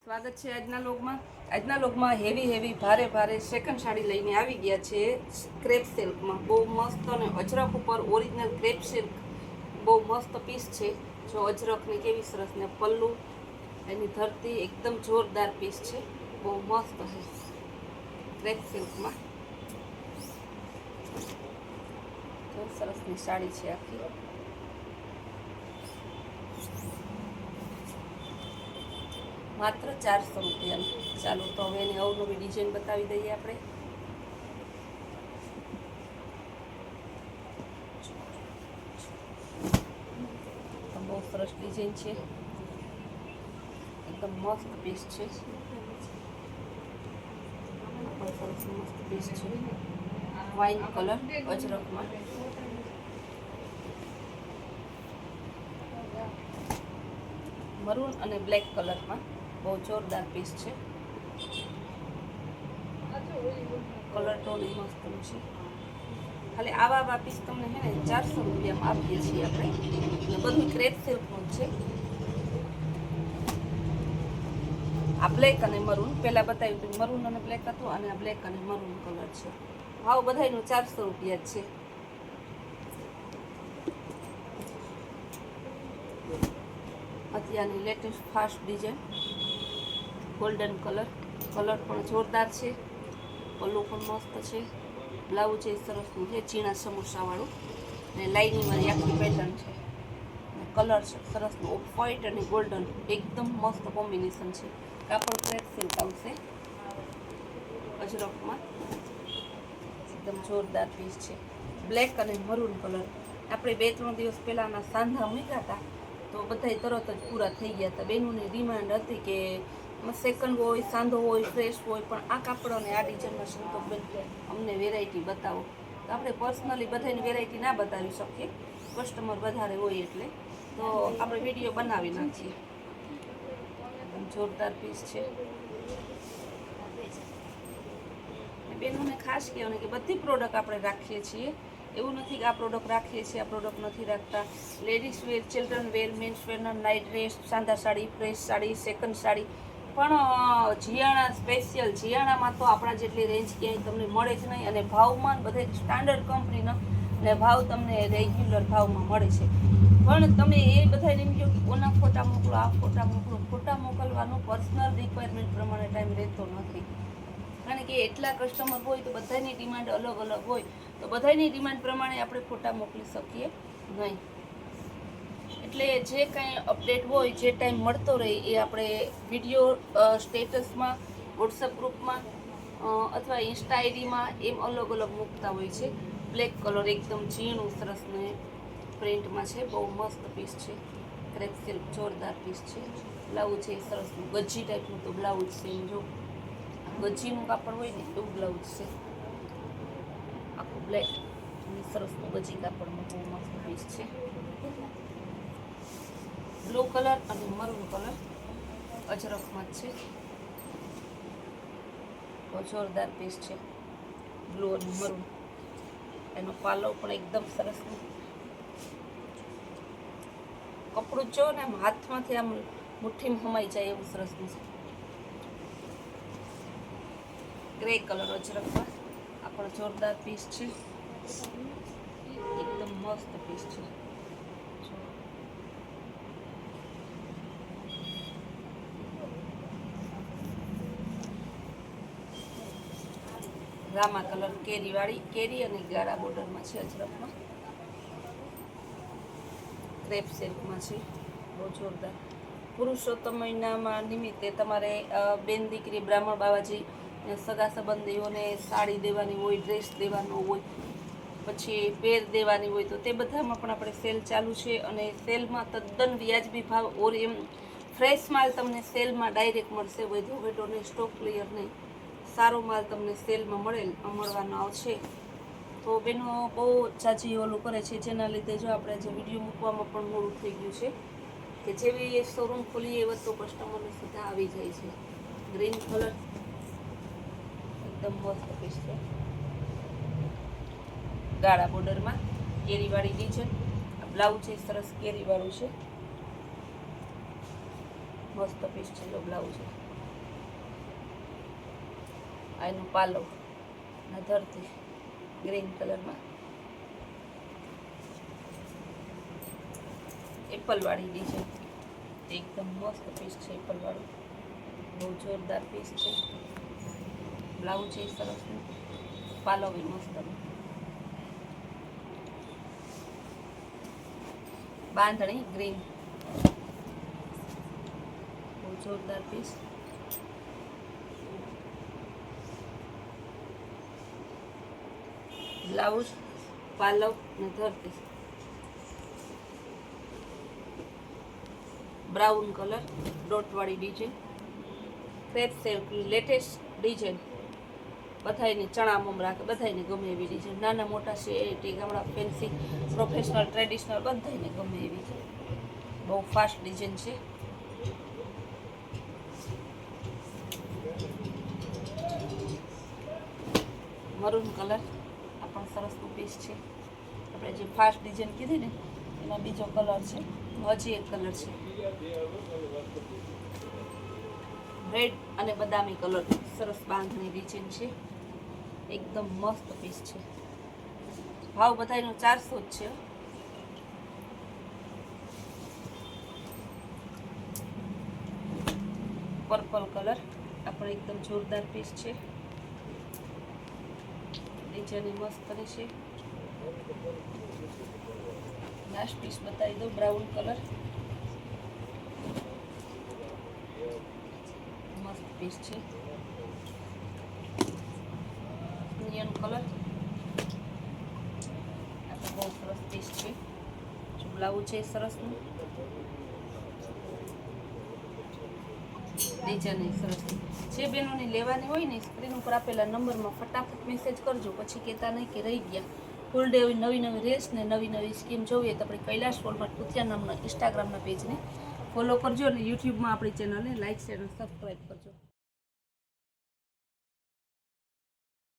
સ્વાગત છે આજના લોકમાં હેવી ભારે સેકન્ડ સાડી લઈને આવી ગયા છે ક્રેપ સિલ્કમાં. બહુ મસ્ત અને અજરક ઉપર ઓરિજિનલ ક્રેપ સિલ્ક બહુ મસ્ત પીસ છે. જો અજરકની કેવી સરસ ને પલ્લુ એની ધરતી એકદમ જોરદાર પીસ છે. બહુ મસ્ત છે ક્રેપ સિલ્કમાં. તો સરસની સાડી છે આખી. માત્ર 400 રૂપિયાની. ચાલો તો હવે એની અવનવી ડિઝાઇન બતાવી દઈએ આપણે. બહુ સરસ ડિઝાઇન છે, એકદમ મસ્ત પીસ છે. સરસ મસ્ત પીસ છે, વાઇન કલર અજરકમાં. મરૂન અને બ્લેક કલરમાં બહુ જોરદાર પીસ છે. કલર ટોન મસ્ત છે. ખાલી આવા પીસ તમને છે ને 400 રૂપિયામાં આપીએ છીએ આપણે. બધું ક્રેપ સિલ્કનું જ છે. આ બ્લેક અને મરૂન પહેલાં બતાવ્યું હતું, મરૂન અને બ્લેક હતું, અને આ બ્લેક અને મરૂન કલર છે. ભાવ બધાયનું 400 રૂપિયા જ છે. અત્યારની latest fast design golden colour પણ જોરદાર છે. પલ્લુ પણ મસ્ત છે. બ્લાઉઝ એ સરસનું છે, ઝીણા સમોસાવાળું, અને લાઇનિંગવાળી આખી પેટર્ન છે. કલર છે સરસનો ઓફ વ્હાઇટ અને ગોલ્ડન, એકદમ મસ્ત કોમ્બિનેશન છે. કાપડ ક્રેપ સિલ્ક આવશે અજરકમાં. એકદમ જોરદાર પીસ છે. બ્લેક અને મરૂન કલર. આપણે 2-3 દિવસ પહેલાંના સાંધા મૂક્યા હતા તો બધાય તરત જ પૂરા થઈ ગયા હતા. બેનોની ડિમાન્ડ હતી કે સેકન્ડ હોય, સાંધો હોય, ફ્રેશ હોય, પણ આ કાપડ અને આ ડિઝાઇનમાં સંતોષબેન અમને વેરાયટી બતાવો. તો આપણે પર્સનલી બધાની વેરાયટી ના બતાવી શકીએ, કસ્ટમર વધારે હોય એટલે, તો આપણે વિડીયો બનાવી નાખીએ. જોરદાર પીસ છે. બેનોને ખાસ કહેવાનું કે બધી પ્રોડક્ટ આપણે રાખીએ છીએ. એવું નથી કે આ પ્રોડક્ટ રાખીએ છીએ, આ પ્રોડક્ટ નથી રાખતા. Ladies wear, children were, men's વેરના night dress, સાંધા સાડી, ફ્રેશ સાડી, સેકન્ડ સાડી, પણ જીયાણા સ્પેશિયલ. જીયાણામાં તો આપણા જેટલી રેન્જ ક્યાંય તમને મળે જ નહીં, અને ભાવમાં બધે સ્ટાન્ડર્ડ કંપનીના ને ભાવ તમને રેગ્યુલર ભાવમાં મળે છે. પણ તમે એ બધાને એમ કહો કે કોના ફોટા મોકલો, આ ફોટા મોકલો. ફોટા મોકલવાનો પર્સનલ રિક્વાયરમેન્ટ પ્રમાણે ટાઈમ રહેતો નથી. કારણ કે એટલા કસ્ટમર હોય તો બધાની ડિમાન્ડ અલગ હોય, તો બધાની ડિમાન્ડ પ્રમાણે આપણે ફોટા મોકલી શકીએ નહીં. એટલે જે કાંઈ અપડેટ હોય, જે ટાઈમ મળતો રહે એ આપણે વિડીયો સ્ટેટસમાં, વોટ્સઅપ ગ્રુપમાં અથવા ઇન્સ્ટા આઈડીમાં એમ અલગ મૂકતા હોય છે. બ્લેક કલર એકદમ ઝીણું સરસ ને પ્રિન્ટમાં છે. બહુ મસ્ત પીસ છે. ક્રેપ સિલ્ક જોરદાર પીસ છે. બ્લાઉઝ છે સરસનું ગજી ટાઈપનું તો બ્લાઉઝ છે. જો ગજીનું કાપડ હોય ને એવું બ્લાઉઝ છે. આખું બ્લેક અને સરસનું ગજી કાપડમાં બહુ મસ્ત પીસ છે. બ્લુ કલર અને મરૂન કલર અજરકમાં જ છે. બહુ જોરદાર પીસ છે. બ્લુ અને મરૂન. એનો પાલવ પણ એકદમ સરસ. કપડું જો ને આમ હાથમાંથી આમ મુઠ્ઠીમાં સમાઈ જાય એવું સરસનું છે. ગ્રે કલર અજરકમાં આ પણ જોરદાર પીસ છે. એકદમ મસ્ત પીસ છે. રામા કલર કેરી અને ગાળા બોર્ડરમાં છે. અજરકમાં ક્રેપ સિલ્કમાં છે. બહુ જોરદાર. પુરુષોત્તમ મહિનામાં નિમિત્તે તમારે બેન દીકરી, બ્રાહ્મણ બાવાજી, સગા સંબંધીઓને સાડી દેવાની હોય, ડ્રેસ દેવાનો હોય, પછી પેર દેવાની હોય, તો તે બધામાં પણ આપણે સેલ ચાલુ છે. અને સેલમાં તદ્દન વ્યાજબી ભાવ, ઓર એમ ફ્રેશ માલ તમને સેલમાં ડાયરેક્ટ મળશે. વેટો નહીં, સ્ટોક ક્લિયર નહીં, સારો માલ તમને સેલમાં મળવાનો આવશે. તો બેનો બહુ ચાચી ઓલું કરે છે, જેના લીધે જો આપણે જે વિડીયો મૂકવામાં પણ મોડું થઈ ગયું છે. કે જેવી શોરૂમ ખોલીએ એવા તો કસ્ટમરને સીધા આવી જાય છે. ગ્રીન કલર એકદમ મસ્ત પીસ છે. ગાળા બોર્ડરમાં કેરીવાળી ડિઝાઇન. બ્લાઉઝ છે સરસ કેરીવાળું છે. મસ્ત પીસ છે. જો બ્લાઉઝ આ એનું પાલવ અને ધરતી ગ્રીન કલરમાં એપલવાળી ડિઝાઇન એકદમ મસ્ત પીસ છે. એપલવાળું બહુ જોરદાર પીસ છે. બ્લાઉઝ છે સરસ, પાલવ બી મસ્ત, બાંધણી ગ્રીન, બહુ જોરદાર પીસ. બ્લાઉઝ, પાલવ ને ધરતી બ્રાઉન કલર ડોટવાળી design, crepe silk latest design. બધાયને ચણા મમરા કે બધાયને ગમે એવી ડિઝાઇન, નાના મોટા છે ગામડા ફેન્સી પ્રોફેશનલ ટ્રેડિશનલ બધાયને ગમે એવી છે. બહુ ફાસ્ટ ડિઝાઇન છે. મરૂન કલર આ પણ સરસનું પીસ છે. આપણે જે ફાસ્ટ ડિઝાઇન કીધી ને એમાં બીજો કલર છે, હજી એક કલર છે રેડ અને બદામી કલર. સરસ બાંધણી ડિઝાઇન છે, એકદમ મસ્ત પીસ છે. ભાવ બધાયનો 400 જ છે. પર્પલ કલર આ પણ એકદમ જોરદાર પીસ છે. ડિઝાઇન મસ્ત છે. લાસ્ટ પીસ બતાવી દઉં, બ્રાઉન કલર મસ્ત પીસ છે. ઇન્ડિયન કલર આ તો બહુ સરસ પીસ છે. બ્લાઉઝ છે સરસનું, ડિઝાઇન સરસ. જે બહેનોને લેવાની હોય ને સ્ક્રીન ઉપર આપેલા નંબરમાં ફટાફટ મેસેજ કરજો, પછી કહેતા નહીં કે રહી ગયા. ફૂલ ડે નવી નવી રેસ ને નવી નવી સ્કીમ જોઈએ તો આપણે કૈલાશ ફોલમાર્ટ કુતિયા નામના ઇન્સ્ટાગ્રામના પેજને ફોલો કરજો અને યુટ્યુબમાં આપણી ચેનલને લાઇક શેર અને સબસ્ક્રાઈબ કરજો.